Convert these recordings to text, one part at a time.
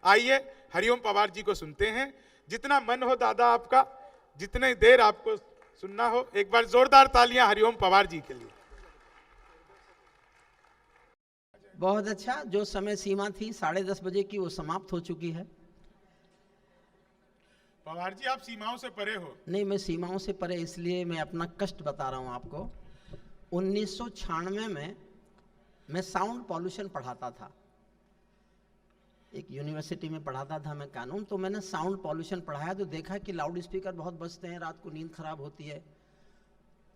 आइए हरिओम पवार जी को सुनते हैं। जितना मन हो दादा आपका, जितने देर आपको सुनना हो, एक बार जोरदार तालियां हरिओम पवार जी के लिए। बहुत अच्छा, जो समय सीमा थी 10:30 बजे की वो समाप्त हो चुकी है। पवार जी आप सीमाओं से परे हो। नहीं, मैं सीमाओं से परे इसलिए मैं अपना कष्ट बता रहा हूं आपको। 1996 में मैं साउंड पॉल्यूशन पढ़ाता था, एक यूनिवर्सिटी में पढ़ाता था मैं कानून। तो मैंने साउंड पॉल्यूशन पढ़ाया तो देखा कि लाउड स्पीकर बहुत बजते हैं, रात को नींद खराब होती है।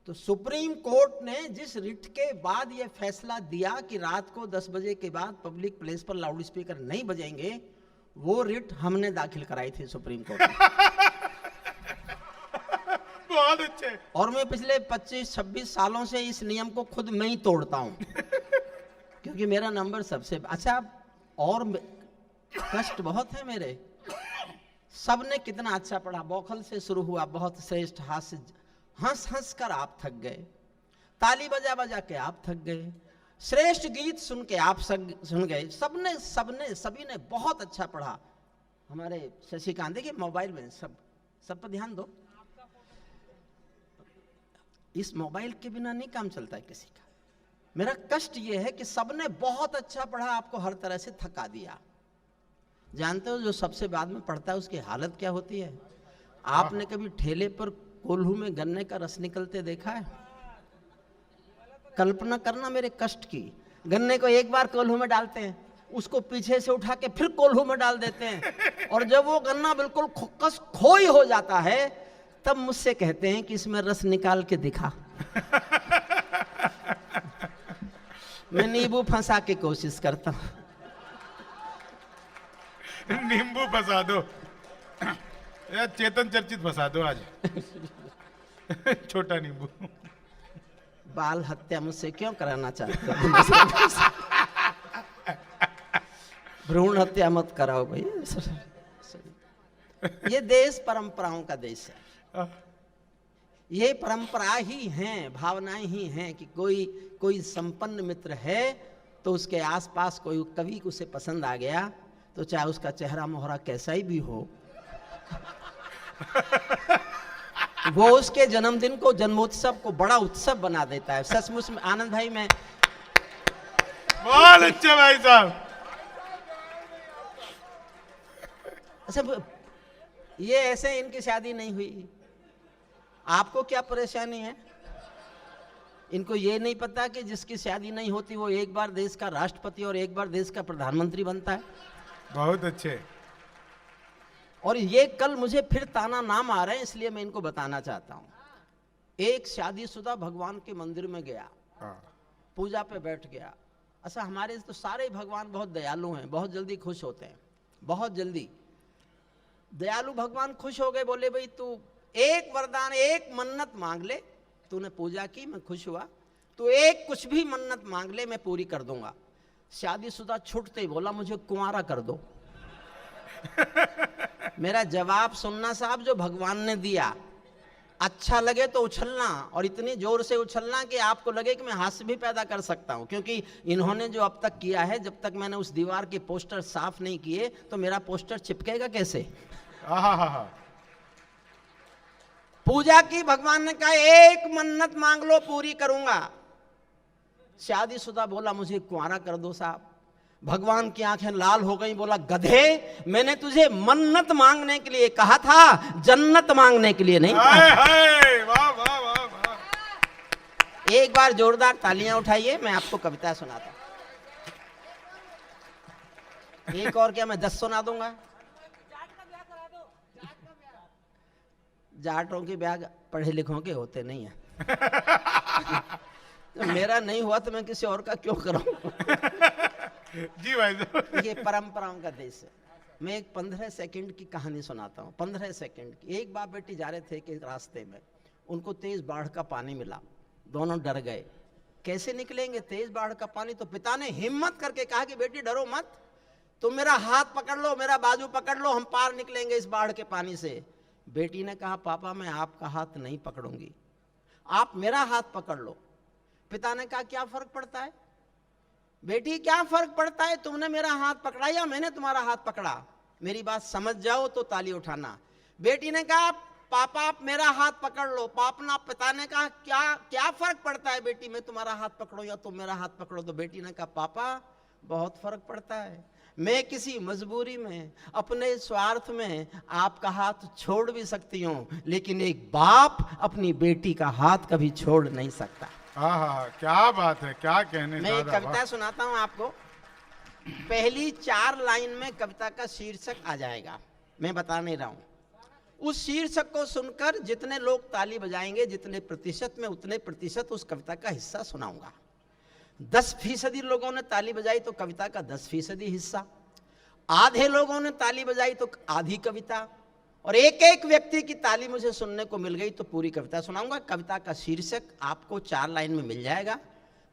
तो सुप्रीम कोर्ट ने जिस रिट के बाद यह फैसला दिया कि रात को 10 बजे के बाद पब्लिक प्लेस पर लाउड स्पीकर नहीं बजेंगे, वो रिट हमने दाखिल कराई थी सुप्रीम कोर्ट में। बहुत अच्छे। और मैं पिछले 25-26 सालों से इस नियम को खुद मैं ही तोड़ता हूं, क्योंकि मेरा नंबर सबसे अच्छा। और कष्ट बहुत है मेरे। सबने कितना अच्छा पढ़ा, बौखल से शुरू हुआ, बहुत श्रेष्ठ हास्य, हंस हंस कर आप थक गए, ताली बजा बजा के आप थक गए, श्रेष्ठ गीत सुन के आप सुन गए। सभी ने बहुत अच्छा पढ़ा। हमारे शशिकांत, देखिए मोबाइल में सब पर ध्यान दो। इस मोबाइल के बिना नहीं काम चलता है किसी का। मेरा कष्ट यह है कि सबने बहुत अच्छा पढ़ा, आपको हर तरह से थका दिया। जानते हो जो सबसे बाद में पढ़ता है उसकी हालत क्या होती है? आपने कभी ठेले पर कोल्हू में गन्ने का रस निकलते देखा है? कल्पना करना मेरे कष्ट की। गन्ने को एक बार कोल्हू में डालते हैं, उसको पीछे से उठा के फिर कोल्हू में डाल देते हैं, और जब वो गन्ना बिल्कुल खोई हो जाता है तब मुझसे कहते हैं कि इसमें रस निकाल के दिखा। मैं नींबू फंसा के कोशिश करता हूं। नींबू फंसा दो या चेतन चर्चित फंसा दो आज। छोटा नींबू। बाल हत्या मुझसे क्यों कराना चाहते हो? भ्रूण हत्या मत कराओ भाई। ये देश परंपराओं का देश है। ये परंपरा ही हैं, भावनाएं ही हैं कि कोई संपन्न मित्र है तो उसके आसपास कोई कवि उसे पसंद आ गया तो चाहे उसका चेहरा मोहरा कैसा ही भी हो, वो उसके जन्मदिन को, जन्मोत्सव को बड़ा उत्सव बना देता है। सचमुच में आनंद भाई, मैं बहुत अच्छे भाई साहब। अच्छा, ये ऐसे इनकी शादी नहीं हुई, आपको क्या परेशानी है? इनको ये नहीं पता कि जिसकी शादी नहीं होती वो एक बार देश का राष्ट्रपति और एक बार देश का प्रधानमंत्री बनता है। बहुत अच्छे। और ये कल मुझे फिर ताना नाम आ रहे हैं, इसलिए मैं इनको बताना चाहता हूं। एक शादीशुदा भगवान के मंदिर में गया, पूजा पे बैठ गया। अच्छा, हमारे तो सारे भगवान बहुत दयालु हैं, बहुत जल्दी खुश होते हैं, बहुत जल्दी। दयालु भगवान खुश हो गए, बोले भाई तू एक वरदान, एक मन्नत मांग ले। तूने पूजा की, मैं खुश हुआ, तू एक कुछ भी मन्नत मांग ले, मैं पूरी कर दूंगा। शादीशुदा छूटते ही बोला मुझे कुंवारा कर दो। मेरा जवाब सुनना साहब, जो भगवान ने दिया, अच्छा लगे तो उछलना, और इतनी जोर से उछलना कि आपको लगे कि मैं हास्य भी पैदा कर सकता हूं। क्योंकि इन्होंने जो अब तक किया है, जब तक मैंने उस दीवार के पोस्टर साफ नहीं किए तो मेरा पोस्टर चिपकेगा कैसे? पूजा की, भगवान ने कहा एक मन्नत मांग लो, पूरी करूंगा। शादीशुदा बोला मुझे कुंवारा कर दो साहब। भगवान की आंखें लाल हो गई, बोला गधे, मैंने तुझे मन्नत मांगने के लिए कहा था, जन्नत मांगने के लिए नहीं कहा। वाह वाह वाह वाह। एक बार जोरदार तालियां उठाइए, मैं आपको कविता सुनाता हूं। एक और क्या, मैं 10 सुना दूंगा। जाटों के ब्याह पढ़े लिखों के होते नहीं है। तो मेरा नहीं हुआ तो मैं किसी और का क्यों कराऊं? जी भाई साहब। ये परंपराओं का देश है। मैं एक 15 सेकंड की कहानी सुनाता हूँ। 15 सेकंड की। एक बाप बेटी जा रहे थे कि रास्ते में उनको तेज बाढ़ का पानी मिला, दोनों डर गए, कैसे निकलेंगे तेज बाढ़ का पानी? तो पिता ने हिम्मत करके कहा कि बेटी डरो मत, तुम मेरा हाथ पकड़ लो, मेरा बाजू पकड़ लो, हम पार निकलेंगे इस बाढ़ के पानी से। बेटी ने कहा पापा मैं आपका हाथ नहीं पकड़ूंगी, आप मेरा हाथ पकड़ लो। पिता ने कहा क्या फर्क पड़ता है बेटी, क्या फर्क पड़ता है, तुमने मेरा हाथ पकड़ा या मैंने तुम्हारा हाथ पकड़ा? मेरी बात समझ जाओ तो ताली उठाना। बेटी ने कहा पापा आप मेरा हाथ पकड़ लो। पिता ने कहा क्या क्या फर्क पड़ता है बेटी, मैं तुम्हारा हाथ पकड़ो या तुम मेरा हाथ पकड़ो। तो बेटी ने कहा पापा बहुत फर्क पड़ता है, मैं किसी मजबूरी में अपने स्वार्थ में आपका हाथ छोड़ भी सकती हूँ, लेकिन एक बाप अपनी बेटी का हाथ कभी छोड़ नहीं सकता। हाँ, क्या बात है, क्या कहने। मैं एक कविता सुनाता हूँ आपको। पहली 4 लाइन में कविता का शीर्षक आ जाएगा, मैं बता नहीं रहा हूँ। उस शीर्षक को सुनकर जितने लोग ताली बजाएंगे, जितने प्रतिशत में, उतने प्रतिशत उस कविता का हिस्सा सुनाऊंगा। 10% लोगों ने ताली बजाई तो कविता का 10% हिस्सा, आधे लोगों ने ताली बजाई तो आधी कविता, और एक एक व्यक्ति की ताली मुझे सुनने को मिल गई तो पूरी कविता सुनाऊंगा। कविता का शीर्षक आपको 4 लाइन में मिल जाएगा।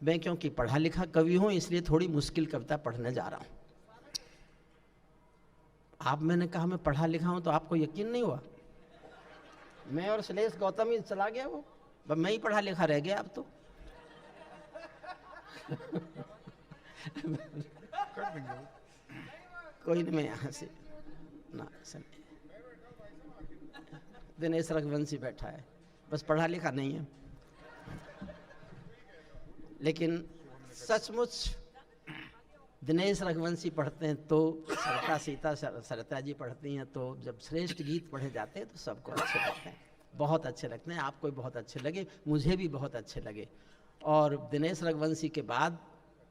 मैं क्योंकि पढ़ा लिखा कवि हूं इसलिए थोड़ी मुश्किल कविता पढ़ने जा रहा हूं। आप मैंने कहा मैं पढ़ा लिखा हूं तो आपको यकीन नहीं हुआ? मैं और शैलेश गौतम ही चला गया, वो बस मैं ही पढ़ा लिखा रह गया अब तो। कोई नहीं, मैं यहाँ से ना दिनेश रघुवंशी बैठा है, बस पढ़ा लिखा नहीं है। लेकिन सचमुच दिनेश रघुवंशी पढ़ते हैं तो सरिता जी पढ़ती हैं तो जब श्रेष्ठ गीत पढ़े जाते हैं तो सबको अच्छे लगते हैं, बहुत अच्छे लगते हैं। आपको भी बहुत अच्छे लगे, मुझे भी बहुत अच्छे लगे। और दिनेश रघुवंशी के बाद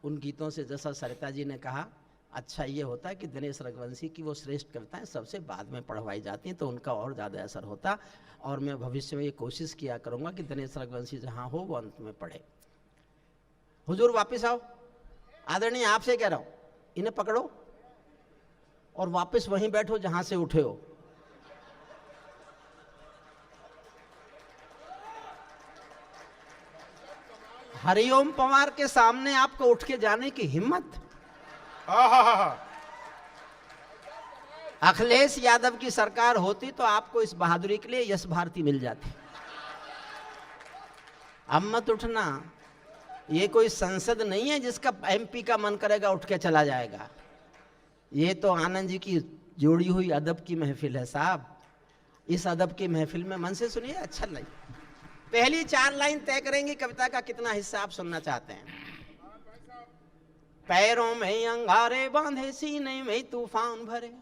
उन गीतों से जैसा सरिता जी ने कहा, अच्छा ये होता है कि दिनेश रघुवंशी की वो श्रेष्ठ कविताएं सबसे बाद में पढ़वाई जाती हैं तो उनका और ज़्यादा असर होता। और मैं भविष्य में ये कोशिश किया करूँगा कि दिनेश रघुवंशी जहाँ हो वो अंत में पढ़े। हुजूर वापस आओ, आदरणीय आपसे कह रहा हूँ, इन्हें पकड़ो और वापस वहीं बैठो जहाँ से उठे हो। हरिओम पवार के सामने आपको उठ के जाने की हिम्मत? अखिलेश यादव की सरकार होती तो आपको इस बहादुरी के लिए यश भारती मिल जाती। अब मत उठना, ये कोई संसद नहीं है जिसका एमपी का मन करेगा उठ के चला जाएगा। ये तो आनंद जी की जोड़ी हुई अदब की महफिल है साहब। इस अदब की महफिल में मन से सुनिए, अच्छा लगे। पहली 4 लाइन तय करेंगे कविता का कितना हिस्सा आप सुनना चाहते हैं। पैरों में अंगारे बांधे सीने में तूफान भरे,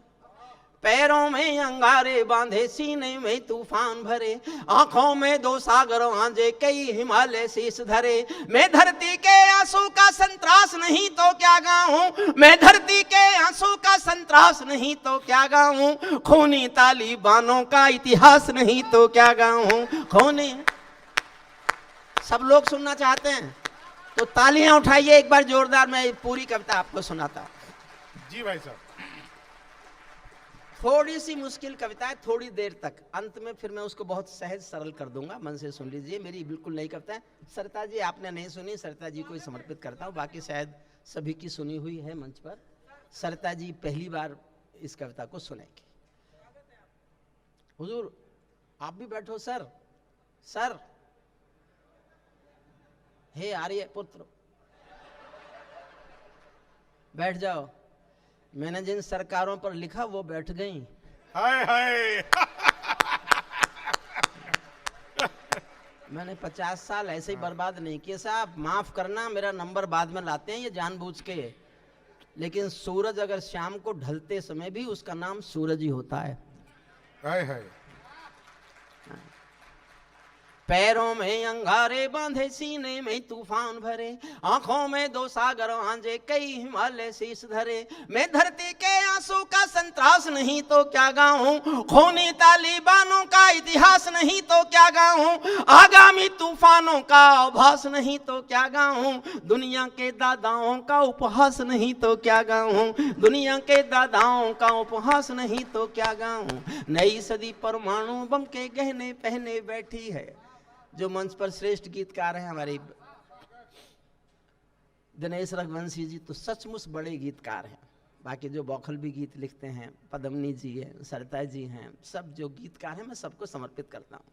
पैरों में अंगारे बांधे सीने में तूफान भरे, आंखों में 2 सागर आंजे कई हिमालय शीश धरे। मैं धरती के आंसू का संतरास नहीं तो क्या गाऊं, मैं धरती के आंसू का संतरास नहीं तो क्या गाऊं, खूनी तालिबानों का इतिहास नहीं तो क्या गाऊं, खूनी। सब लोग सुनना चाहते हैं तो तालियां उठाइए एक बार जोरदार। मैं पूरी कविता आपको सुनाता हूं। जी भाई साहब। थोड़ी सी मुश्किल कविता है, थोड़ी देर तक, अंत में फिर मैं उसको बहुत सहज सरल कर दूंगा। मन से सुन लीजिए, मेरी बिल्कुल नई कविता है। सरिता जी आपने नहीं सुनी, सरिता जी को ही समर्पित करता हूँ, बाकी शायद सभी की सुनी हुई है मंच पर। सरिता जी पहली बार इस कविता को सुनेंगी। हुजूर आप भी बैठो सर। सर, हे आर्य पुत्र बैठ जाओ। मैंने जिन सरकारों पर लिखा वो बैठ गई। हाय हाय। मैंने 50 साल ऐसे ही बर्बाद नहीं किए साहब, माफ करना, मेरा नंबर बाद में लाते हैं ये जानबूझ के। लेकिन सूरज अगर शाम को ढलते समय भी उसका नाम सूरज ही होता है। हाय हाय। पैरों में अंगारे बांधे सीने में तूफान भरे, आंखों में 2 सागर आंजे कई हिमालय शीश धरे। मैं धरती के आंसू का संतरास नहीं तो क्या गाऊं, खूनी तालिबानों का इतिहास नहीं तो क्या गाऊं, आगामी तूफानों का आभास नहीं तो क्या गाऊं, दुनिया के दादाओं का उपहास नहीं तो क्या गाऊं, दुनिया के दादाओं का उपहास नहीं तो क्या गाऊं। नई सदी परमाणु बम के गहने पहने बैठी है। जो मंच पर श्रेष्ठ गीतकार हैं हमारे दिनेश रघुवंशी जी, तो सचमुच बड़े गीतकार हैं। बाकी जो बौखल भी गीत लिखते हैं, पद्मनी जी हैं, सरिता जी हैं, सब जो गीतकार हैं, मैं सबको समर्पित करता हूँ।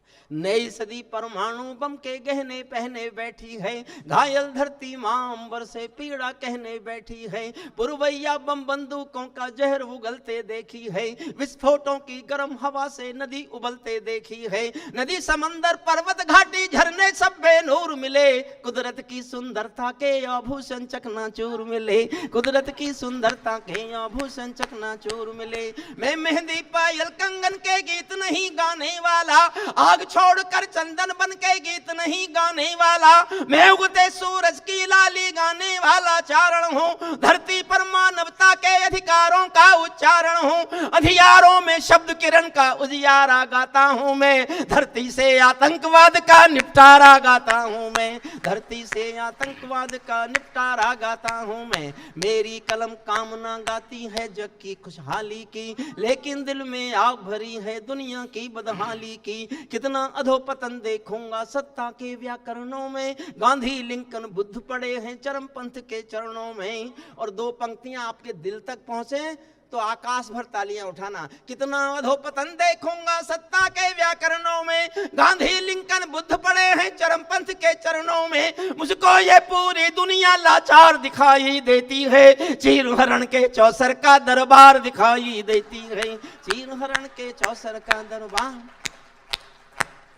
नई सदी परमाणु बम के गहने पहने बैठी है, घायल धरती मां अंबर से पीड़ा कहने बैठी है, पुरवैया बम बंदूकों का जहर उगलते देखी है, विस्फोटों की गर्म हवा से नदी उबलते देखी है, नदी समंदर पर्वत घाटी झरने सब बेनूर मिले, कुदरत की सुंदरता के आभूषण चकनाचूर मिले, कुदरत की सुंदरता के आभूषण चकनाचूर मिले। मैं मेहंदी पायल कंगन के गीत नहीं गाने वाला, आग छोड़कर चंदन बन के गीत नहीं गाने वाला, मैं उगते सूरज की लाली गाने वाला चारण हूँ, धरती पर मानवता के अधिकारों का उच्चारण हूँ, अधियारों में शब्द किरण का उजियारा गाता हूँ मैं, धरती से आतंकवाद का निपटारा गाता हूँ मैं, धरती से आतंकवाद का निपटारा गाता हूँ मैं। मेरी कलम कामना गाती है जग की खुशहाली की, लेकिन दिल में आग भरी है दुनिया की बदहाली की। कितना अधोपतन देखूंगा सत्ता के व्याकरणों में, गांधी लिंकन बुद्ध पड़े हैं चरमपंथ के चरणों में। और दो पंक्तियां आपके दिल तक पहुंचे तो आकाश भर तालियां उठाना। कितना अधोपतन देखूंगा सत्ता के व्याकरणों में, गांधी लिंकन बुद्ध पड़े हैं चरमपंथ के चरणों में। मुझको ये पूरी दुनिया लाचार दिखाई देती है, चीर हरण के चौसर का दरबार दिखाई देती है, चीर हरण के चौसर का दरबार।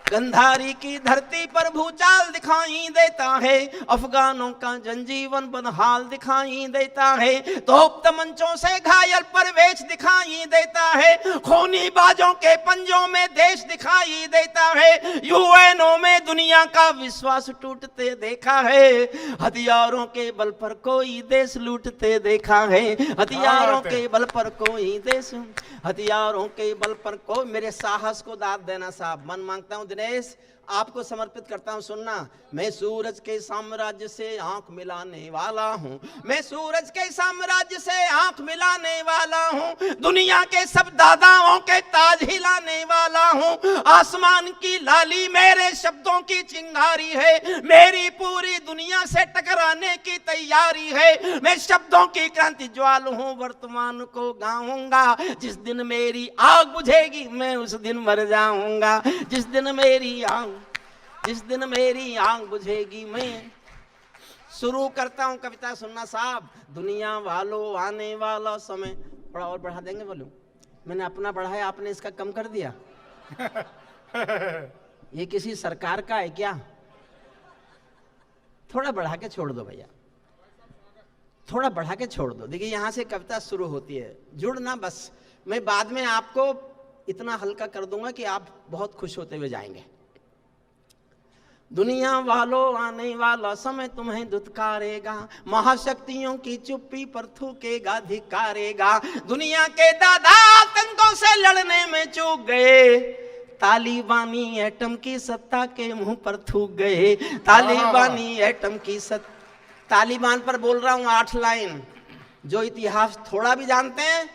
गंधारी की धरती पर भूचाल दिखाई देता है, अफगानों का जनजीवन बदहाल दिखाई देता है, तोप तमंचों से घायल परवेश दिखाई देता है, खूनी बाजों के पंजों में देश दिखाई देता है, यूएनओ में दुनिया का विश्वास टूटते देखा है, हथियारों के बल पर कोई देश लूटते देखा है, हथियारों के बल पर कोई देश, हथियारों के बल पर कोई। मेरे साहस को दाद देना साहब, मन मांगता हूं दिनेश आपको समर्पित करता हूं। सुनना, मैं सूरज के साम्राज्य से आंख मिलाने वाला हूं, मैं सूरज के साम्राज्य से आंख मिलाने वाला हूं, दुनिया के सब दादाओं के ताज हिलाने वाला हूं, आसमान की लाली मेरे शब्दों की चिंगारी है, मेरी पूरी दुनिया से टकराने की तैयारी है, मैं शब्दों की क्रांति ज्वाल हूं, वर्तमान को गाऊंगा, जिस दिन मेरी आग बुझेगी मैं उस दिन मर जाऊंगा, जिस दिन मेरी आग बुझेगी मैं। शुरू करता हूं कविता, सुनना साहब। दुनिया वालों आने वाला समय, थोड़ा और बढ़ा देंगे बोलूं, मैंने अपना बढ़ाया आपने इसका कम कर दिया। ये किसी सरकार का है क्या? थोड़ा बढ़ा के छोड़ दो भैया, थोड़ा बढ़ा के छोड़ दो। देखिए यहां से कविता शुरू होती है, जुड़ना बस। मैं बाद में आपको इतना हल्का कर दूंगा कि आप बहुत खुश होते हुए जाएंगे। दुनिया वालों आने वाला समय तुम्हें दुत्कारेगा, महाशक्तियों की चुप्पी पर थूकेगा धिकारेगा, दुनिया के दादा आतंकों से लड़ने में चूक गए, तालिबानी एटम की सत्ता के मुंह पर थूक गए, तालिबानी एटम की सत्ता। तालिबान पर बोल रहा हूं 8 लाइन, जो इतिहास थोड़ा भी जानते हैं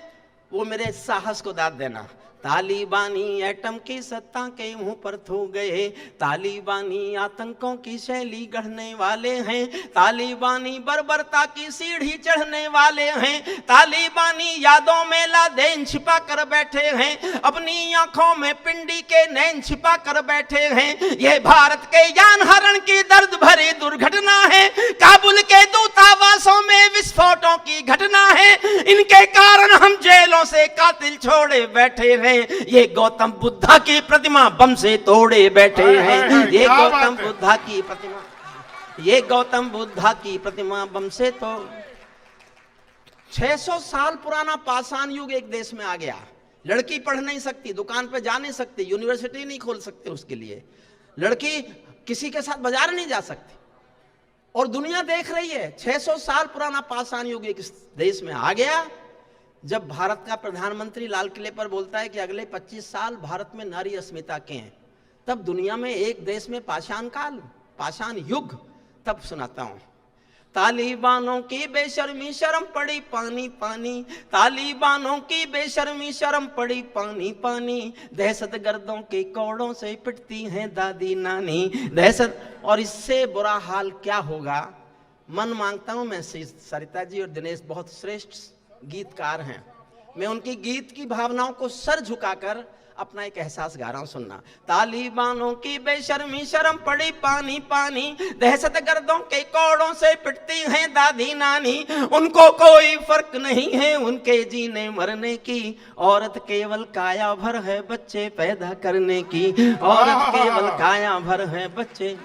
वो मेरे साहस को दाद देना। तालिबानी एटम की सत्ता के मुंह पर थूक गए, तालिबानी आतंकों की शैली गढ़ने वाले हैं, तालिबानी बर्बरता की सीढ़ी चढ़ने वाले हैं, तालिबानी यादों में लादेन छिपा कर बैठे हैं, अपनी आंखों में पिंडी के नैन छिपा कर बैठे हैं। यह भारत के यान हरण की दर्द भरी दुर्घटना है, काबुल के दूतावासों में विस्फोटों की घटना है, इनके कारण हम जेलों से कातिल छोड़े बैठे हैं, ये गौतम बुद्धा की प्रतिमा बम से तोड़े बैठे हैं, ये गौतम बुद्धा की प्रतिमा, ये गौतम बुद्धा की प्रतिमा बम से तो। 600 साल पुराना पाषाण युग एक देश में आ गया। लड़की पढ़ नहीं सकती, दुकान पे जा नहीं सकती, यूनिवर्सिटी नहीं खोल सकते, उसके लिए लड़की किसी के साथ बाजार नहीं जा सकती, और दुनिया देख रही है। 600 साल पुराना पाषाण युग एक देश में आ गया। जब भारत का प्रधानमंत्री लाल किले पर बोलता है कि अगले 25 साल भारत में नारी अस्मिता के हैं, तब दुनिया में एक देश में पाषाण काल, पाषाण युग, तब सुनाता हूं। तालिबानों की बेशर्मी शर्म पड़ी पानी पानी, तालिबानों की बेशर्मी शर्म पड़ी पानी पानी, दहशतगर्दों के कोड़ों से पिटती हैं दादी नानी, दहशत। और इससे बुरा हाल क्या होगा? मन मांगता हूं मैं सरिता जी और दिनेश बहुत श्रेष्ठ गीतकार हैं, मैं उनकी गीत की भावनाओं को सर झुकाकर अपना एक एहसास गा रहा हूं, सुनना। तालिबानों की बेशर्मी शर्म पड़ी पानी पानी, दहशत गर्दों के कोड़ों से पिटती हैं दादी नानी, उनको कोई फर्क नहीं है उनके जीने मरने की, औरत केवल काया भर है बच्चे पैदा करने की, औरत केवल काया भर है बच्चे,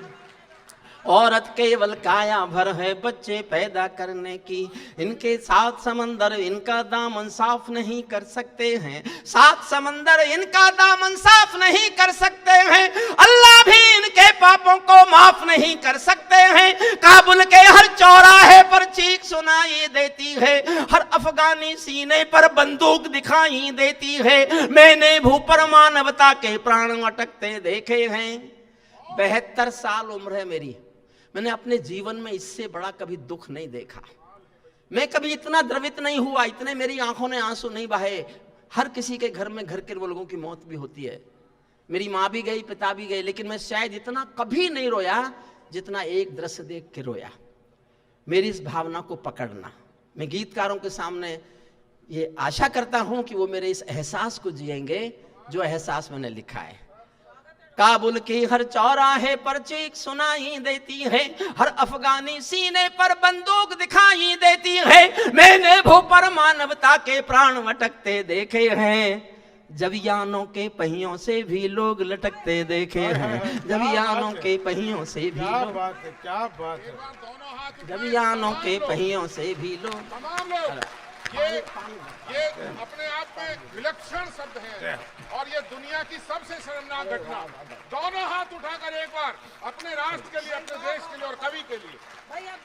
औरत केवल काया भर है बच्चे पैदा करने की, इनके सात समंदर इनका दामन साफ नहीं कर सकते हैं, सात समंदर इनका दामन साफ नहीं कर सकते हैं, अल्लाह भी इनके पापों को माफ नहीं कर सकते हैं, काबुल के हर चौराहे पर चीख सुनाई देती है, हर अफगानी सीने पर बंदूक दिखाई देती है, मैंने भू पर मानवता के प्राण अटकते देखे हैं। 72 साल उम्र है मेरी, मैंने अपने जीवन में इससे बड़ा कभी दुख नहीं देखा, मैं कभी इतना द्रवित नहीं हुआ, इतने मेरी आंखों ने आंसू नहीं बहे। हर किसी के घर में घर के लोगों की मौत भी होती है, मेरी माँ भी गई पिता भी गए, लेकिन मैं शायद इतना कभी नहीं रोया जितना एक दृश्य देख के रोया। मेरी इस भावना को पकड़ना, मैं गीतकारों के सामने ये आशा करता हूं कि वो मेरे इस एहसास को जिएंगे जो एहसास मैंने लिखा है। काबुल की हर चौराहे पर चीख सुनाई देती है, हर अफगानी सीने पर बंदूक दिखाई देती है, मैंने भू पर मानवता के प्राण भटकते देखे हैं, जब यानों के पहियों से भी लोग लटकते देखे हैं, जब यानों के पहियों से भी लोग, क्या बात है, जब यानों के पहियों से भी लोग, ये अपने आप में विलक्षण शब्द है और ये दुनिया की सबसे शर्मनाक घटना। दोनों हाथ उठाकर एक बार अपने राष्ट्र के लिए, अपने देश के लिए और कवि के लिए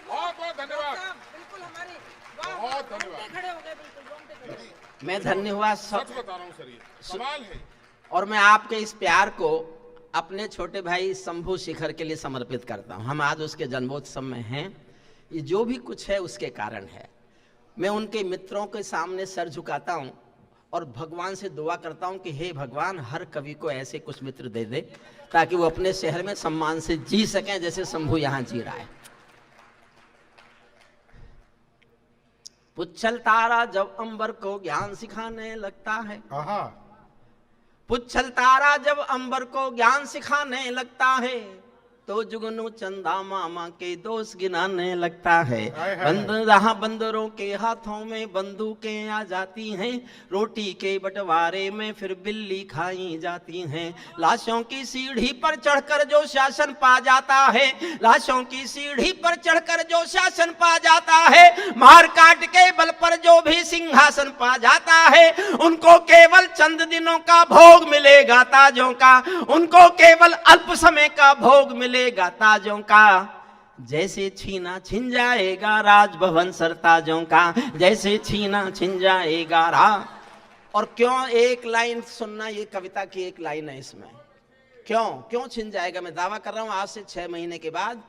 बहुत बहुत धन्यवाद, बिल्कुल हमारी बहुत धन्यवाद। खड़े हो गए, बिल्कुल मैं धन्य हुआ सब, सच बता रहा हूँ सर, ये कमाल है। और मैं आपके इस प्यार को अपने छोटे भाई शंभू शिखर के लिए समर्पित करता हूँ। हम आज उसके जन्मोत्सव में हैं, ये जो भी कुछ है उसके कारण है। मैं उनके मित्रों के सामने सर झुकाता हूं और भगवान से दुआ करता हूं कि हे भगवान, हर कवि को ऐसे कुछ मित्र दे दे ताकि वो अपने शहर में सम्मान से जी सकें जैसे शंभू यहां जी रहा है। पुच्छल तारा जब अंबर को ज्ञान सिखाने लगता है, पुच्छल तारा जब अंबर को ज्ञान सिखाने लगता है, तो जुगनू चंदा मामा के दोस्त गिनाने लगता है। बंदरों के हाथों में बंदूकें आ जाती हैं, रोटी के बंटवारे में फिर बिल्ली खाई जाती हैं। लाशों की सीढ़ी पर चढ़कर जो शासन पा जाता है, लाशों की सीढ़ी पर चढ़कर जो शासन पा जाता है, मार काट के बल पर जो भी सिंहासन पा जाता है, उनको केवल चंद दिनों का भोग मिलेगा ताजों का, उनको केवल अल्प समय का भोग मिलेगा ताजों का, जैसे छीना छिन जाएगा राजभवन सरताजों का, जैसे छीना छिन जाएगा और क्यों एक लाइन सुनना, ये कविता की एक लाइन है इसमें, क्यों छिन जाएगा। मैं दावा कर रहा हूं आज से 6 महीने के बाद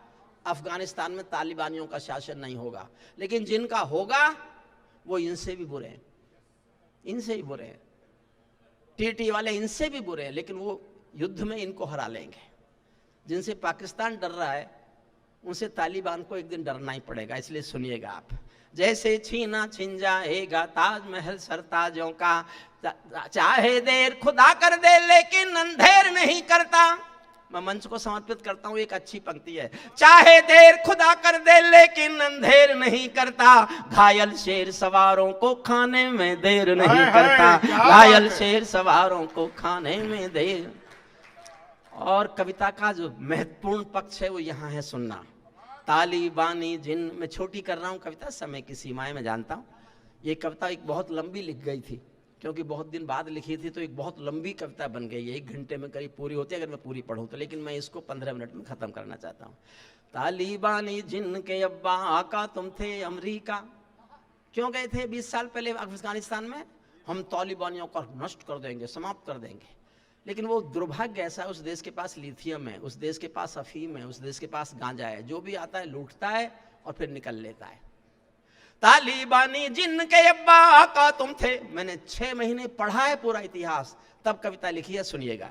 अफगानिस्तान में तालिबानियों का शासन नहीं होगा, लेकिन जिनका होगा वो इनसे भी बुरे हैं, इनसे भी बुरे हैं, टीटी वाले इनसे भी बुरे हैं, लेकिन वो युद्ध में इनको हरा लेंगे। जिनसे पाकिस्तान डर रहा है उनसे तालिबान को एक दिन डरना ही पड़ेगा, इसलिए सुनिएगा आप। जैसे छीना छिन जाएगा ताजमहल सरताजों का, चाहे देर खुदा कर दे लेकिन अंधेर नहीं करता। मैं मंच को समर्पित करता हूं, एक अच्छी पंक्ति है, चाहे देर खुदा कर दे लेकिन अंधेर नहीं करता, घायल शेर सवारों को खाने में देर नहीं करता, घायल शेर सवारों को खाने में देर। और कविता का जो महत्वपूर्ण पक्ष है वो यहाँ है, सुनना। तालिबानी जिन, मैं छोटी कर रहा हूँ कविता, समय की सीमाएं मैं जानता हूँ। ये कविता एक बहुत लंबी लिख गई थी, क्योंकि बहुत दिन बाद लिखी थी, तो एक बहुत लंबी कविता बन गई है, 1 घंटे में करीब पूरी होती है अगर मैं पूरी पढ़ूँ तो, लेकिन मैं इसको 15 मिनट में ख़त्म करना चाहता हूँ। तालिबानी जिन के अब्बा आका तुम थे अमरीका, क्यों गए थे 20 साल पहले अफगानिस्तान में, हम तालिबानियों को नष्ट कर देंगे, समाप्त कर देंगे। लेकिन वो दुर्भाग्य ऐसा है, उस देश के पास लिथियम है, उस देश के पास अफीम है, उस देश के पास गांजा है, जो भी आता है लूटता है और फिर निकल लेता है। तालिबानी जिन के अब्बा आका तुम थे, मैंने 6 महीने पढ़ा है पूरा इतिहास, तब कविता लिखी है, सुनिएगा।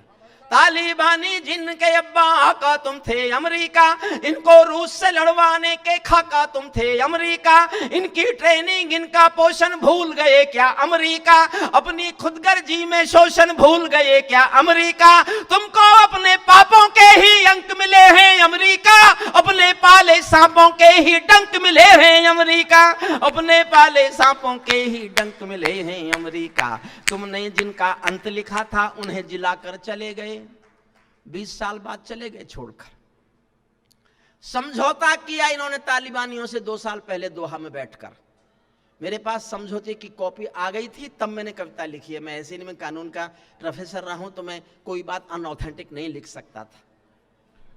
तालिबानी जिनके अब्बा का तुम थे अमेरिका, इनको रूस से लड़वाने के खाका तुम थे अमेरिका, इनकी ट्रेनिंग इनका पोषण भूल गए क्या अमेरिका, अपनी खुदगर्जी में शोषण भूल गए क्या अमेरिका, तुमको अपने पापों के ही अंक मिले हैं अमेरिका, अपने पाले सांपों के ही डंक मिले हैं अमेरिका, अपने पाले सांपों के ही डंक मिले हैं अमेरिका। तुमने जिनका अंत लिखा था उन्हें जिलाकर चले गए, 20 साल बाद चले गए छोड़कर। समझौता किया इन्होंने तालिबानियों से 2 साल पहले दोहा में बैठकर। मेरे पास समझौते की कॉपी आ गई थी, तब मैंने कविता लिखी है। मैं ऐसे नहीं, मैं कानून का प्रोफेसर रहा हूं तो मैं कोई बात अनऑथेंटिक नहीं लिख सकता था।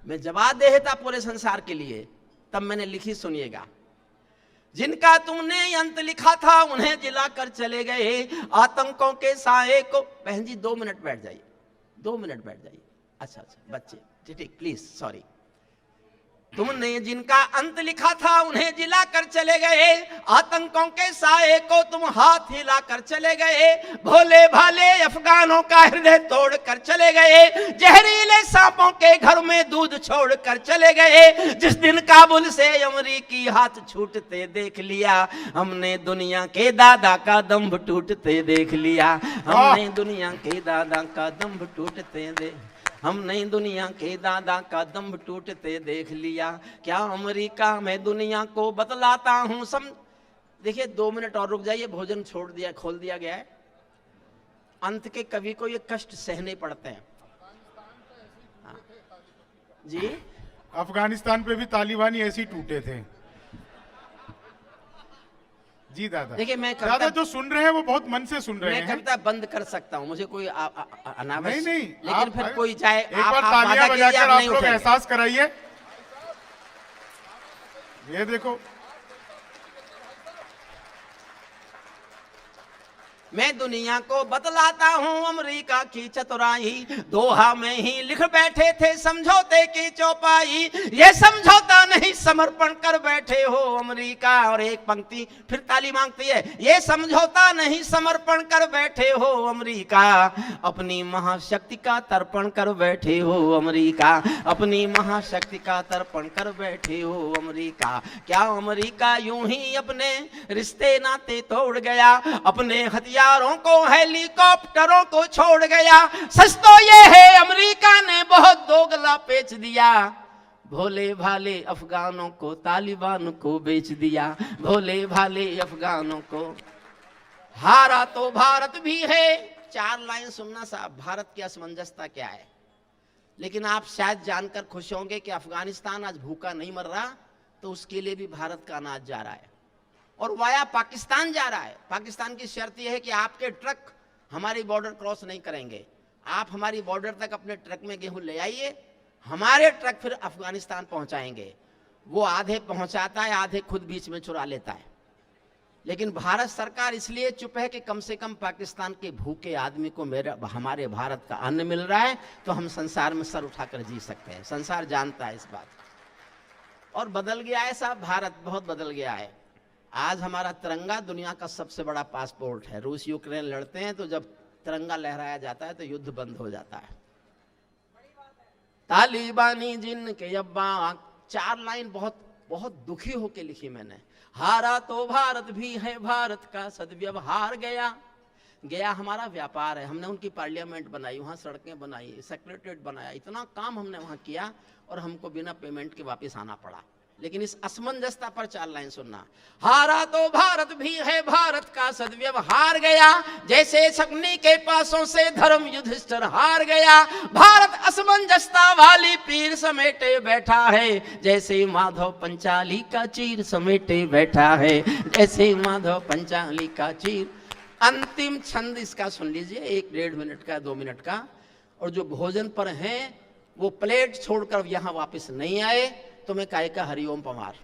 मैं जवाबदेह था पूरे संसार के लिए, तब मैंने लिखी, सुनिएगा। जिनका तुमने अंत लिखा था उन्हें जिलाकर चले गए, आतंकों के साए को। बहन जी 2 मिनट बैठ जाइए, 2 मिनट बैठ जाइए। अच्छा बच्चे ठीक, प्लीज सॉरी। तुमने जिनका अंत लिखा था उन्हें जिलाकर चले गए, आतंकों के साए को तुम हाथ हिलाकर चले गए, भोले भाले अफगानों का हृदय तोड़ कर चले गए, जहरीले सांपों के घर में दूध छोड़ कर चले गए। जिस दिन काबुल से अमरीकी हाथ छूटते देख लिया, हमने दुनिया के दादा का दम्भ टूटते देख लिया, हमने दुनिया के दादा का दम्भ टूटते हमने दुनिया के दादा का दम्भ टूटते देख लिया। क्या अमेरिका में दुनिया को बतलाता हूं देखिए 2 मिनट और रुक जाइए, भोजन छोड़ दिया, खोल दिया गया है। अंत के कवि को ये कष्ट सहने पड़ते हैं। जी अफगानिस्तान पे भी तालिबानी ऐसे ही टूटे थे जी दादा। देखिए मैं दादा जो सुन रहे हैं वो बहुत मन से सुन रहे हैं। मैं कविता बंद कर सकता हूं, मुझे कोई अनावश्यक नहीं, लेकिन फिर कोई चाहे एक बार तालियां बजाकर आप लोग एहसास कराइए। ये देखो, मैं दुनिया को बतलाता हूँ अमेरिका की चतुराई, दोहा में ही लिख बैठे थे समझौते की चौपाई, ये समझौता नहीं समर्पण कर बैठे हो अमेरिका। और एक पंक्ति फिर ताली मांगती है, ये समझौता नहीं समर्पण कर बैठे हो अमेरिका, अपनी महाशक्ति का तर्पण कर बैठे हो अमेरिका, अपनी महाशक्ति का तर्पण कर बैठे हो अमेरिका। क्या अमेरिका यूं ही अपने रिश्ते नाते तोड़ गया, अपने हथियारों को हेलीकॉप्टरों को छोड़ गया। सच तो ये है अमेरिका ने बहुत दोगला पेच दिया, भोले भाले अफगानों को तालिबान को बेच दिया, भोले भाले अफगानों को। हारा तो भारत भी है। 4 लाइन सुनना साहब, भारत की असमंजसता क्या है। लेकिन आप शायद जानकर खुश होंगे कि अफगानिस्तान आज भूखा नहीं मर रहा, तो उसके लिए भी भारत का अनाज जा रहा है और वाया पाकिस्तान जा रहा है। पाकिस्तान की शर्त यह है कि आपके ट्रक हमारी बॉर्डर क्रॉस नहीं करेंगे, आप हमारी बॉर्डर तक अपने ट्रक में गेहूं ले आइए, हमारे ट्रक फिर अफगानिस्तान पहुंचाएंगे। वो आधे पहुंचाता है, आधे खुद बीच में चुरा लेता है। लेकिन भारत सरकार इसलिए चुप है कि कम से कम पाकिस्तान के भूखे आदमी को हमारे भारत का अन्न मिल रहा है, तो हम संसार में सर उठाकर जी सकते हैं। संसार जानता है इस बात। और बदल गया है साहब, भारत बहुत बदल गया है। आज हमारा तिरंगा दुनिया का सबसे बड़ा पासपोर्ट है। रूस यूक्रेन लड़ते हैं तो जब तिरंगा लहराया जाता है तो युद्ध बंद हो जाता है। तालिबानी जिनके अब्बा, 4 लाइन बहुत बहुत दुखी होके लिखी मैंने। हारा तो भारत भी है, भारत का सद्व्यवहार गया। गया हमारा व्यापार है। हमने उनकी पार्लियामेंट बनाई, वहाँ सड़कें बनाई, सेक्रेटरीट बनाया, इतना काम हमने वहाँ किया और हमको बिना पेमेंट के वापस आना पड़ा। लेकिन इस असमंजसता पर 4 लाइन सुनना। हारा तो भारत भी है, भारत का सद्व्यवहार गया, जैसे शकुनी के पासों से धर्म युधिष्ठिर हार गया। भारत असमंजसता वाली पीर समेटे बैठा है, जैसे माधव पंचाली का चीर समेटे बैठा है, जैसे माधव पंचाली का चीर। अंतिम छंद इसका सुन लीजिए, 1-1.5 मिनट का, 2 मिनट का। और जो भोजन पर हैं वो प्लेट छोड़कर यहां वापस नहीं आए तो मैं काहे का हरिओम पवार।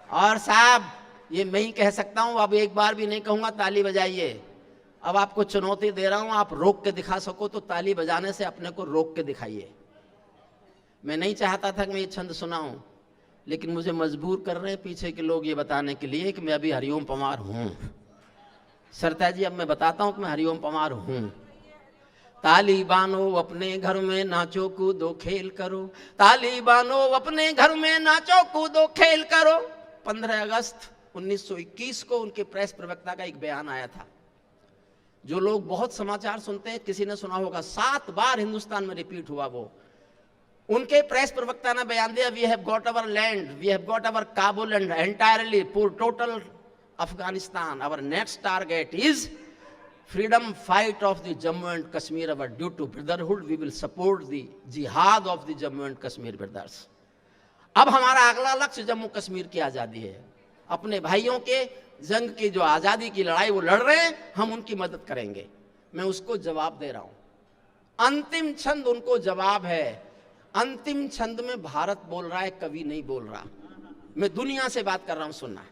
और साहब ये मैं ही कह सकता हूं, अब एक बार भी नहीं कहूंगा ताली बजाइए। अब आपको चुनौती दे रहा हूं, आप रोक के दिखा सको तो ताली बजाने से अपने को रोक के दिखाइए। मैं नहीं चाहता था कि मैं ये छंद सुनाऊं, लेकिन मुझे मजबूर कर रहे हैं पीछे के लोग ये बताने के लिए कि मैं अभी हरिओम पवार हूं। सरता जी अब मैं बताता हूं कि मैं हरिओम पवार हूं। तालिबानो अपने घर में नाचो कूदो खेल करो, तालिबानो अपने घर में नाचो कूदो खेल करो। 15 अगस्त 1921 को उनके प्रेस प्रवक्ता का एक बयान आया था। जो लोग बहुत समाचार सुनते हैं, किसी ने सुना होगा, 7 बार हिंदुस्तान में रिपीट हुआ वो। उनके प्रेस प्रवक्ता ने बयान दिया, we have got our land, we have got our Kabul and entirely पूर total Afghanistan, our next target is freedom fight of the Jammu and Kashmir, our due to brotherhood, we will support the jihad of the Jammu and Kashmir brothers. अब हमारा अगला लक्ष्य जम्मू कश्मीर की आज़ादी है। अपने भाइयों के जंग की जो आज़ादी की लड़ाई वो लड़ रहे हैं, हम उनकी मदद करेंगे। मैं उसको जवाब दे रहा हूं। अंतिम छंद उनको जवाब है। अंतिम छंद में भारत बोल रहा है, कवि नहीं बोल रहा। मैं दुनिया से बात कर रहा हूं, सुनना।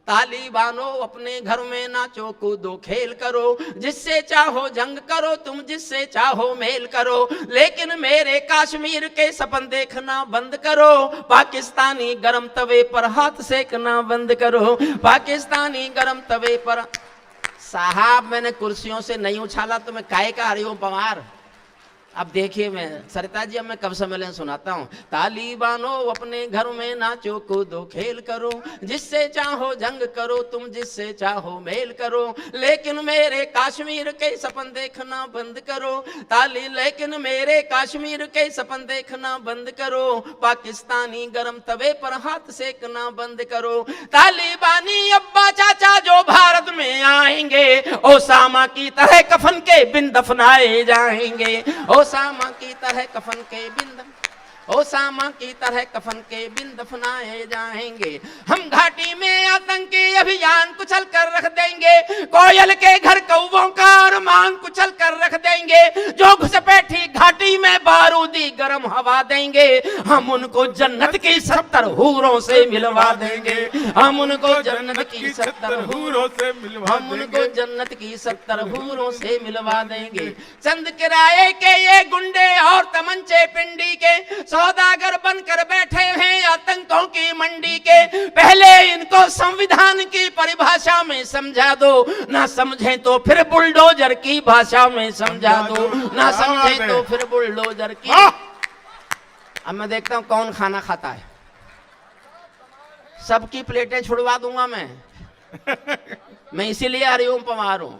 तालिबानो अपने घर में नाचो कूदो खेल करो, जिससे चाहो जंग करो तुम, जिससे चाहो मेल करो, लेकिन मेरे कश्मीर के सपन देखना बंद करो। पाकिस्तानी गरम तवे पर हाथ सेकना बंद करो, पाकिस्तानी गरम तवे पर। साहब मैंने कुर्सियों से नहीं उछाला तो मैं काहे का हरिओम पवार। अब देखिए, मैं सरिता जी, अब मैं कब सम्मेलन सुनाता हूँ। तालिबानो अपने घर में नाचो कूदो खेल करो, जिससे चाहो जंग करो तुम, जिससे चाहो मेल करो, लेकिन मेरे कश्मीर के सपन देखना बंद करो। लेकिन मेरे कश्मीर के सपन देखना बंद करो, पाकिस्तानी गरम तवे पर हाथ सेकना बंद करो। तालिबानी अब्बा चाचा जो भारत में आएंगे, ओसामा की तरह कफन के बिन दफनाए जाएंगे। ओसामा की तरह कफन के बिन, ओसामा की तरह कफन के बिन दफनाए जाएंगे। हम घाटी में आतंकी अभियान कुचल कर रख देंगे, कोयल के घर कौवों का अरमान कुचल कर रख देंगे। जो घुसपैठी घाटी में बारूदी गरम हवा देंगे, हम उनको जन्नत की 70 हूरों से मिलवा देंगे। हम उनको जन्नत की 70 हूरों से मिलवा, हम उनको जन्नत की 70 हूरों से मिलवा देंगे। चंद किराए के ये गुंडे और तमंचे पिंडी के सौदागर बनकर बैठे हैं आतंकों की मंडी के। पहले इनको संविधान की परिभाषा में समझा दो, ना समझें तो फिर बुलडोजर की भाषा में समझा दो, ना समझें तो फिर बुलडोजर की। अब मैं देखता हूं कौन खाना खाता है, सबकी प्लेटें छुड़वा दूंगा मैं इसीलिए हरिओम पवार हूं।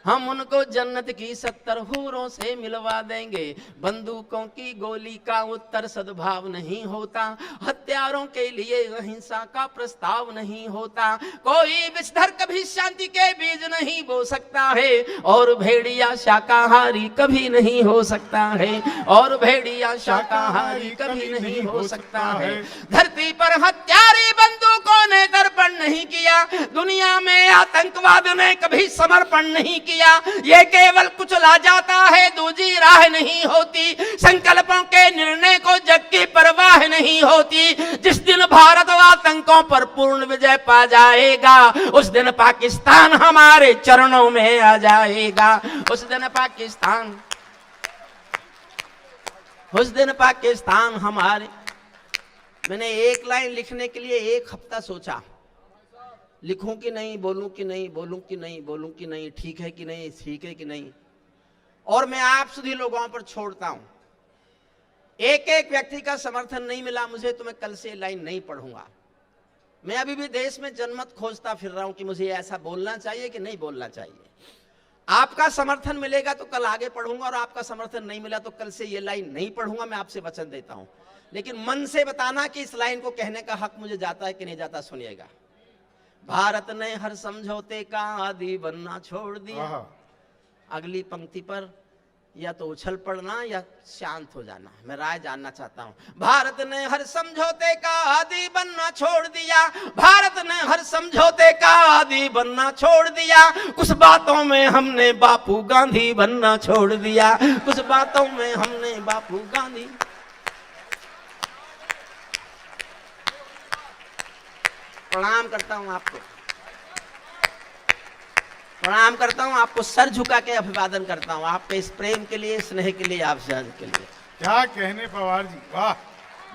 हम उनको जन्नत की 70 हूरों से मिलवा देंगे। बंदूकों की गोली का उत्तर सद्भाव नहीं होता, हत्यारों के लिए अहिंसा का प्रस्ताव नहीं होता। कोई विषधर कभी शांति के बीज नहीं बो सकता है, और भेड़िया शाकाहारी कभी नहीं हो सकता है, और भेड़िया शाकाहारी कभी नहीं हो सकता है। धरती पर हत्यारी बंदूकों ने दर्पण नहीं किया, दुनिया में आतंकवाद ने कभी समर्पण नहीं किया। ये केवल कुचला जाता है, दूजी राह नहीं होती। संकल्पों के निर्णय को जग की परवाह नहीं होती। जिस दिन भारत आतंकों पर पूर्ण विजय पा जाएगा, उस दिन पाकिस्तान हमारे चरणों में आ जाएगा। उस दिन पाकिस्तान, उस दिन पाकिस्तान हमारे। मैंने एक लाइन लिखने के लिए 1 हफ्ता सोचा, लिखूं कि नहीं, बोलूं कि नहीं, बोलूं कि नहीं, बोलूं कि नहीं, ठीक है कि नहीं, ठीक है कि नहीं। और मैं आप सभी लोगों पर छोड़ता हूं, एक एक व्यक्ति का समर्थन नहीं मिला मुझे तो मैं कल से लाइन नहीं पढ़ूंगा। मैं अभी भी देश में जनमत खोजता फिर रहा हूं कि मुझे ऐसा बोलना चाहिए कि नहीं बोलना चाहिए। आपका समर्थन मिलेगा तो कल आगे पढ़ूंगा, और आपका समर्थन नहीं मिला तो कल से ये लाइन नहीं पढ़ूंगा। मैं आपसे वचन देता हूं, लेकिन मन से बताना कि इस लाइन को कहने का हक मुझे जाता है कि नहीं जाता। सुनिएगा। भारत ने हर समझौते का आदी बनना छोड़ दिया। अगली पंक्ति पर या तो उछल पड़ना या शांत हो जाना, मैं राय जानना चाहता हूं। भारत ने हर समझौते का आदी बनना छोड़ दिया, भारत ने हर समझौते का आदी बनना छोड़ दिया। कुछ बातों में हमने बापू गांधी बनना छोड़ दिया, कुछ बातों में हमने बापू गांधी। प्रणाम करता हूं आपको, प्रणाम करता हूं आपको, सर झुका के अभिवादन करता हूं आपके इस प्रेम के लिए, स्नेह के लिए, आपसे के लिए। क्या कहने पवार जी, वाह।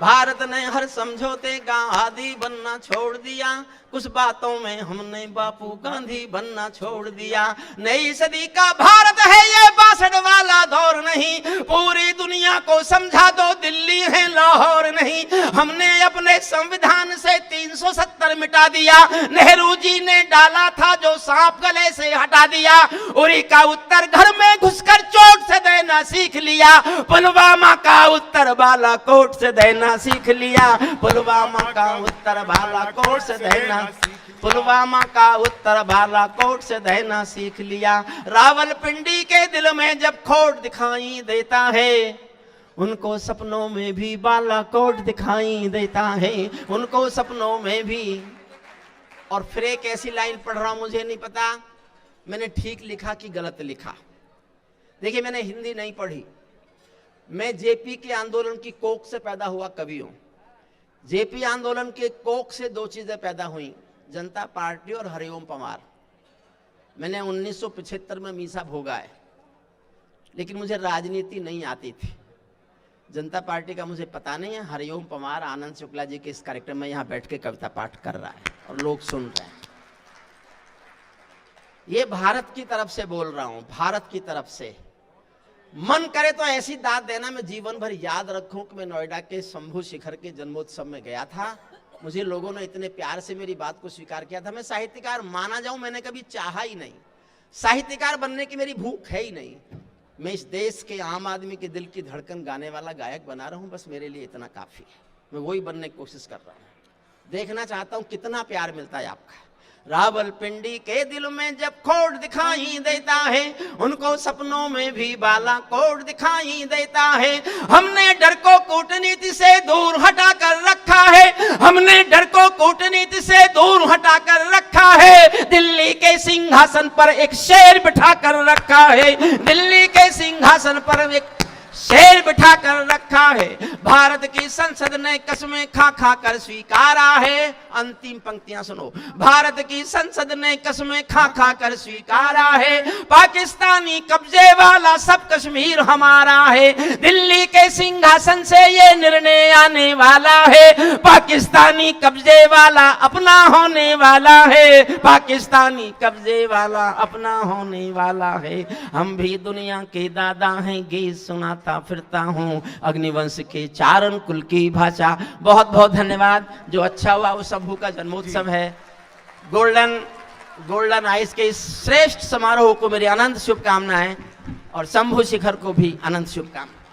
भारत ने हर समझौते का आदी बनना छोड़ दिया, कुछ बातों में हमने बापू गांधी बनना छोड़ दिया। नई सदी का भारत है ये 62 वाला दौर नहीं, पूरी दुनिया को समझा दो दिल्ली है लाहौर नहीं। हमने अपने संविधान से 370 मिटा दिया, नेहरू जी ने डाला था जो सांप गले से हटा दिया। उरी का उत्तर घर में घुसकर चोट से देना सीख लिया, पुलवामा का उत्तर बालाकोट से देना सीख लिया। पुलवामा का उत्तर बालाकोट से देना, पुलवामा का उत्तर बालाकोट से देना सीख लिया। रावलपिंडी के दिल में जब खोट दिखाई देता है, उनको सपनों में भी बालाकोट दिखाई देता है, उनको सपनों में भी। और फिर एक ऐसी लाइन पढ़ रहा हूं, मुझे नहीं पता मैंने ठीक लिखा कि गलत लिखा। देखिए मैंने हिंदी नहीं पढ़ी, मैं जेपी के आंदोलन की कोख से पैदा हुआ कवि हूं। जेपी आंदोलन के कोख से दो चीजें पैदा हुई, जनता पार्टी और हरिओम पवार। मैंने 1975 में मीसा भोगा है, लेकिन मुझे राजनीति नहीं आती थी। जनता पार्टी का मुझे पता नहीं है, हरिओम पवार आनंद शुक्ला जी के इस कार्यक्रम में यहाँ बैठ के कविता पाठ कर रहा है और लोग सुन रहे हैं। ये भारत की तरफ से बोल रहा हूं, भारत की तरफ से। मन करे तो ऐसी दाद देना मैं जीवन भर याद रखूं कि मैं नोएडा के शंभू शिखर के जन्मोत्सव में गया था। मुझे लोगों ने इतने प्यार से मेरी बात को स्वीकार किया था। मैं साहित्यकार माना जाऊं मैंने कभी चाहा ही नहीं, साहित्यकार बनने की मेरी भूख है ही नहीं। मैं इस देश के आम आदमी के दिल की धड़कन गाने वाला गायक बना रहा हूं, बस मेरे लिए इतना काफी है। मैं वही बनने की कोशिश कर रहा हूं। देखना चाहता हूं कितना प्यार मिलता है आपका। रावलपिंडी के दिल में जब खोट दिखाई देता है, उनको सपनों में भी बालाकोट दिखाई देता है। हमने डर को कूटनीति से दूर हटा कर रखा है, हमने डर को कूटनीति से दूर हटा कर रखा है। दिल्ली के सिंहासन पर एक शेर बिठा कर रखा है, दिल्ली के सिंहासन पर एक शेर बिठा कर रखा है। भारत की संसद ने कसमें खा खा कर स्वीकारा है। अंतिम पंक्तियां सुनो, भारत की संसद ने कसमें खा खा कर स्वीकारा है। पाकिस्तानी कब्जे वाला सब कश्मीर हमारा है, दिल्ली के सिंहासन से ये निर्णय आने वाला है। पाकिस्तानी कब्जे वाला अपना होने वाला है, पाकिस्तानी कब्जे वाला अपना होने वाला है। हम भी दुनिया के दादा हैं, गीत सुनाता फिरता हूँ अग्निवंश के चारण कुल की भाषा। बहुत बहुत धन्यवाद। जो अच्छा हुआ वो शंभू का जन्मोत्सव है, गोल्डन आइस के इस श्रेष्ठ समारोह को मेरी अनंत शुभकामनाएं और शंभू शिखर को भी अनंत शुभकामनाएं।